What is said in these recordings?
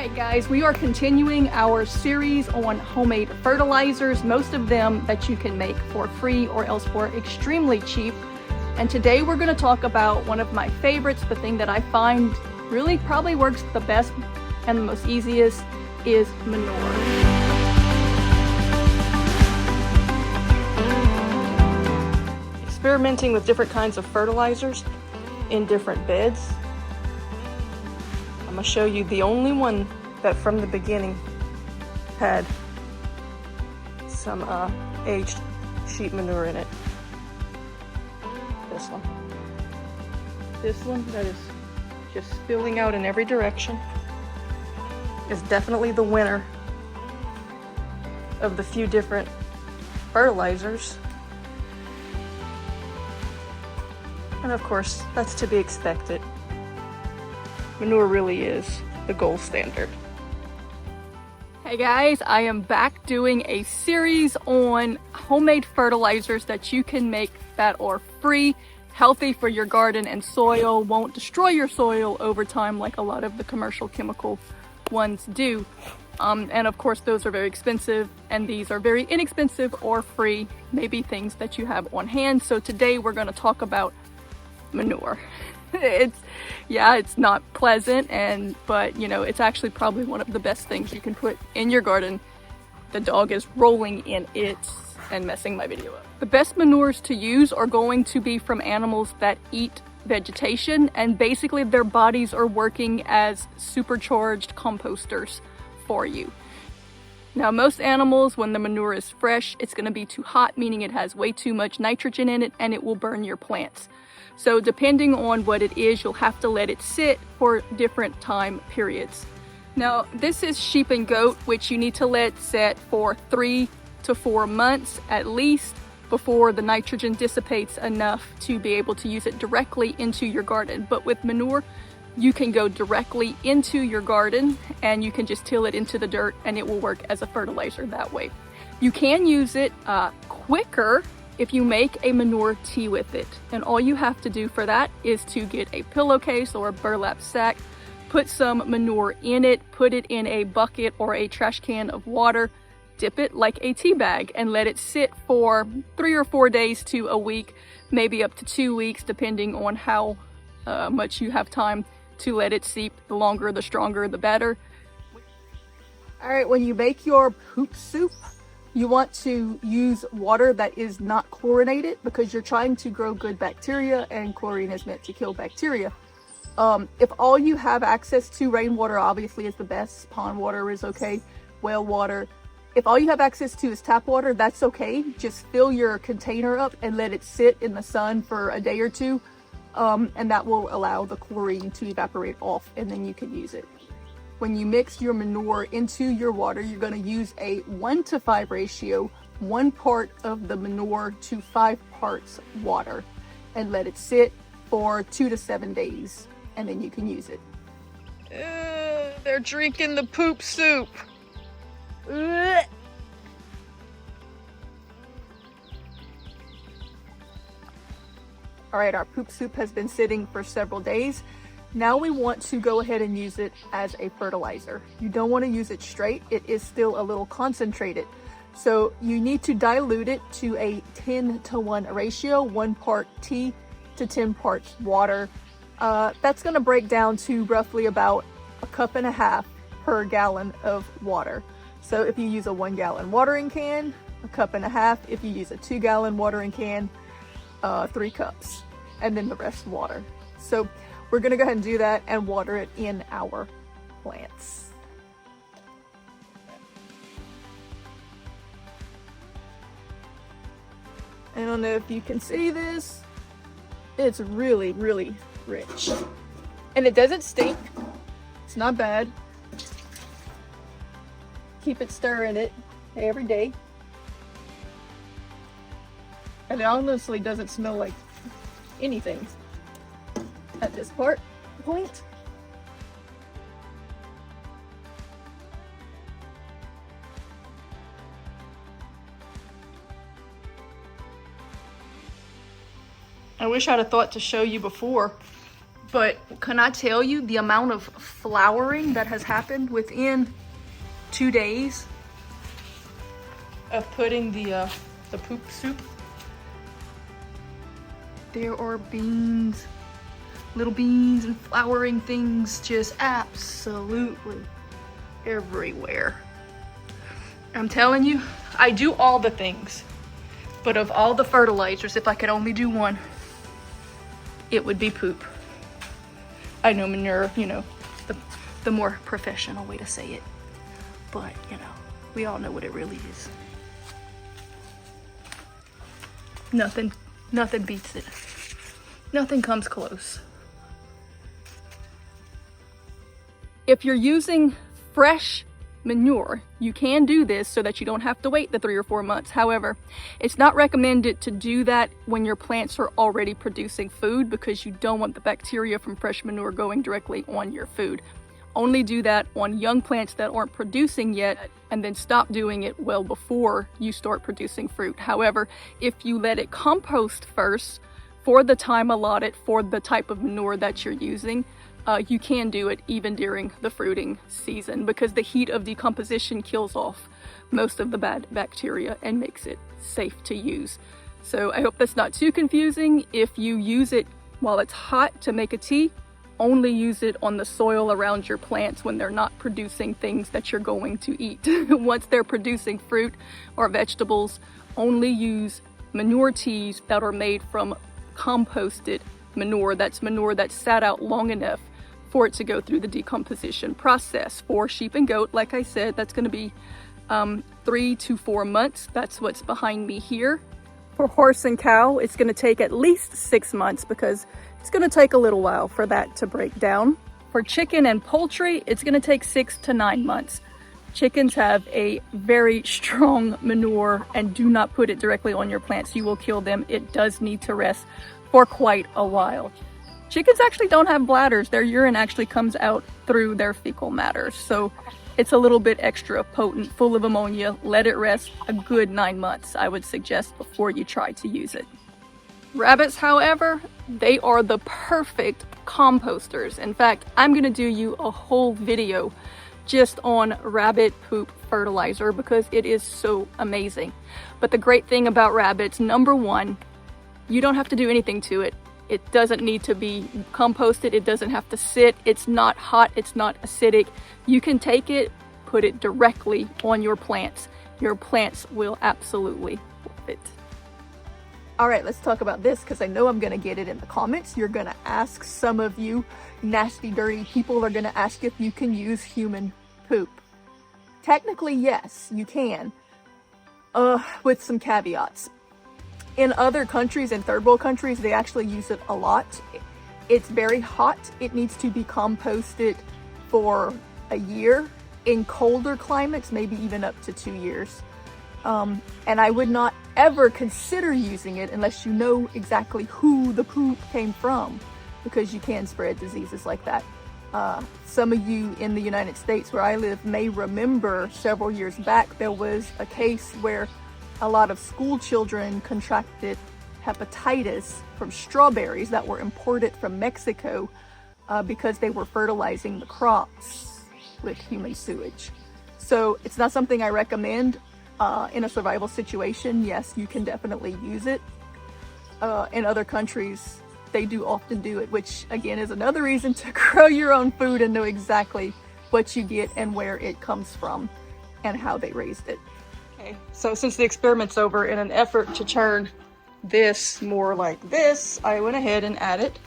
Hey guys, we are continuing our series on homemade fertilizers, most of them that you can make for free or else for extremely cheap. And today we're going to talk about one of my favorites, the thing that I find really probably works the best and the most easiest is manure. Experimenting with different kinds of fertilizers in different beds. I'm gonna show you the only one that from the beginning had some aged sheep manure in it. This one. This one that is just spilling out in every direction is definitely the winner of the few different fertilizers. And of course, that's to be expected. Manure really is the gold standard. Hey guys, I am back doing a series on homemade fertilizers that you can make that are free, healthy for your garden and soil, won't destroy your soil over time like a lot of the commercial chemical ones do. And of course, those are very expensive, and these are very inexpensive or free, maybe things that you have on hand. So today we're going to talk about manure. It's not pleasant, but you know, it's actually probably one of the best things you can put in your garden. The dog is rolling in it and messing my video up. The best manures to use are going to be from animals that eat vegetation, and basically their bodies are working as supercharged composters for you. Now, most animals, when the manure is fresh, it's going to be too hot, meaning it has way too much nitrogen in it, and it will burn your plants. So depending on what it is, you'll have to let it sit for different time periods. Now, this is sheep and goat, which you need to let sit for 3 to 4 months at least before the nitrogen dissipates enough to be able to use it directly into your garden. But with manure, you can go directly into your garden and you can just till it into the dirt and it will work as a fertilizer that way. You can use it quicker if you make a manure tea with it. And all you have to do for that is to get a pillowcase or a burlap sack, put some manure in it, put it in a bucket or a trash can of water, dip it like a tea bag, and let it sit for 3 or 4 days to a week, maybe up to 2 weeks, depending on how much you have time to let it seep. The longer, the stronger, the better. All right, when you make your poop soup, you want to use water that is not chlorinated because you're trying to grow good bacteria, and chlorine is meant to kill bacteria. If all you have access to, rainwater obviously is the best, pond water is okay, well water. If all you have access to is tap water, that's okay. Just fill your container up and let it sit in the sun for a day or two, and that will allow the chlorine to evaporate off, and then you can use it. When you mix your manure into your water, you're going to use a 1-to-5 ratio, 1 part of the manure to 5 parts water, and let it sit for 2 to 7 days, and then you can use it. They're drinking the poop soup. All right, our poop soup has been sitting for several days. Now we want to go ahead and use it as a fertilizer. You don't want to use it straight. It is still a little concentrated. So you need to dilute it to a 10-to-1 ratio, 1 part tea to 10 parts water. That's going to break down to roughly about 1.5 cups per gallon of water. So if you use a 1-gallon watering can, 1.5 cups. If you use a 2-gallon watering can, 3 cups, and then the rest water. So we're going to go ahead and do that and water it in our plants. I don't know if you can see this. It's really, really rich. And it doesn't stink. It's not bad. Keep it stirring it every day. And it honestly doesn't smell like anything at this point. I wish I'd have thought to show you before, But can I tell you the amount of flowering that has happened within 2 days of putting the poop soup? There are beans, little beans and flowering things just absolutely everywhere. I'm telling you, I do all the things, but of all the fertilizers, if I could only do one, it would be poop. I know manure, you know, the more professional way to say it, but you know, we all know what it really is. Nothing beats it. Nothing comes close. If you're using fresh manure, you can do this so that you don't have to wait the 3 or 4 months. However, it's not recommended to do that when your plants are already producing food, because you don't want the bacteria from fresh manure going directly on your food. Only do that on young plants that aren't producing yet, and then stop doing it well before you start producing fruit. However, if you let it compost first for the time allotted for the type of manure that you're using, you can do it even during the fruiting season, because the heat of decomposition kills off most of the bad bacteria and makes it safe to use. So I hope that's not too confusing. If you use it while it's hot to make a tea, only use it on the soil around your plants when they're not producing things that you're going to eat. Once they're producing fruit or vegetables, only use manure teas that are made from composted manure. That's manure that's sat out long enough for it to go through the decomposition process. For sheep and goat, like I said, that's going to be 3 to 4 months. That's what's behind me here. For horse and cow, it's going to take at least 6 months, because it's going to take a little while for that to break down. For chicken and poultry, it's going to take 6 to 9 months. Chickens have a very strong manure, and do not put it directly on your plants. You will kill them. It does need to rest for quite a while. Chickens actually don't have bladders. Their urine actually comes out through their fecal matter. So it's a little bit extra potent, full of ammonia. Let it rest a good 9 months, I would suggest, before you try to use it. Rabbits, however, they are the perfect composters. In fact, I'm going to do you a whole video just on rabbit poop fertilizer, because it is so amazing. But the great thing about rabbits, number one, you don't have to do anything to it. It doesn't need to be composted. It doesn't have to sit. It's not hot. It's not acidic. You can take it, put it directly on your plants. Your plants will absolutely love it. All right, let's talk about this, because I know I'm going to get it in the comments. You're going to ask, some of you nasty, dirty people are going to ask if you can use human poop. Technically, yes, you can, with some caveats. In other countries, in third world countries, they actually use it a lot. It's very hot. It needs to be composted for a year. In colder climates, maybe even up to 2 years. And I would not ever consider using it unless you know exactly who the poop came from, because you can spread diseases like that. Some of you in the United States, where I live, may remember several years back, there was a case where a lot of school children contracted hepatitis from strawberries that were imported from Mexico because they were fertilizing the crops with human sewage. So it's not something I recommend in a survival situation. Yes, you can definitely use it. In other countries, they do often do it, which again is another reason to grow your own food and know exactly what you get and where it comes from and how they raised it. Okay, so since the experiment's over, in an effort to turn this more like this, I went ahead and added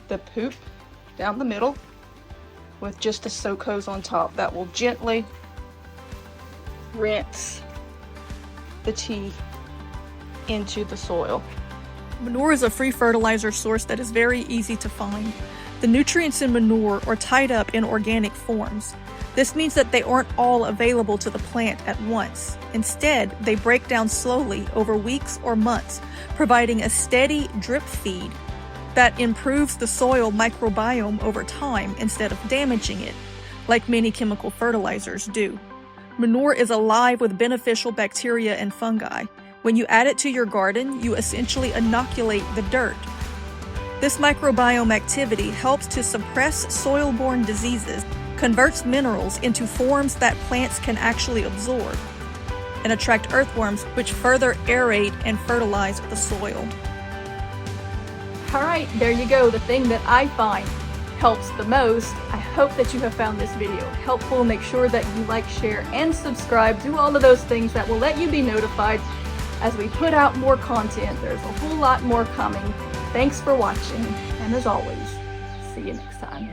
the poop down the middle with just a soak hose on top that will gently rinse the tea into the soil. Manure is a free fertilizer source that is very easy to find. The nutrients in manure are tied up in organic forms. This means that they aren't all available to the plant at once. Instead, they break down slowly over weeks or months, providing a steady drip feed that improves the soil microbiome over time instead of damaging it, like many chemical fertilizers do. Manure is alive with beneficial bacteria and fungi. When you add it to your garden, you essentially inoculate the dirt. This microbiome activity helps to suppress soil-borne diseases, converts minerals into forms that plants can actually absorb, and attract earthworms, which further aerate and fertilize the soil. All right, there you go, the thing that I find helps the most. I hope that you have found this video helpful. Make sure that you like, share, and subscribe. Do all of those things that will let you be notified as we put out more content. There's a whole lot more coming. Thanks for watching, and as always, see you next time.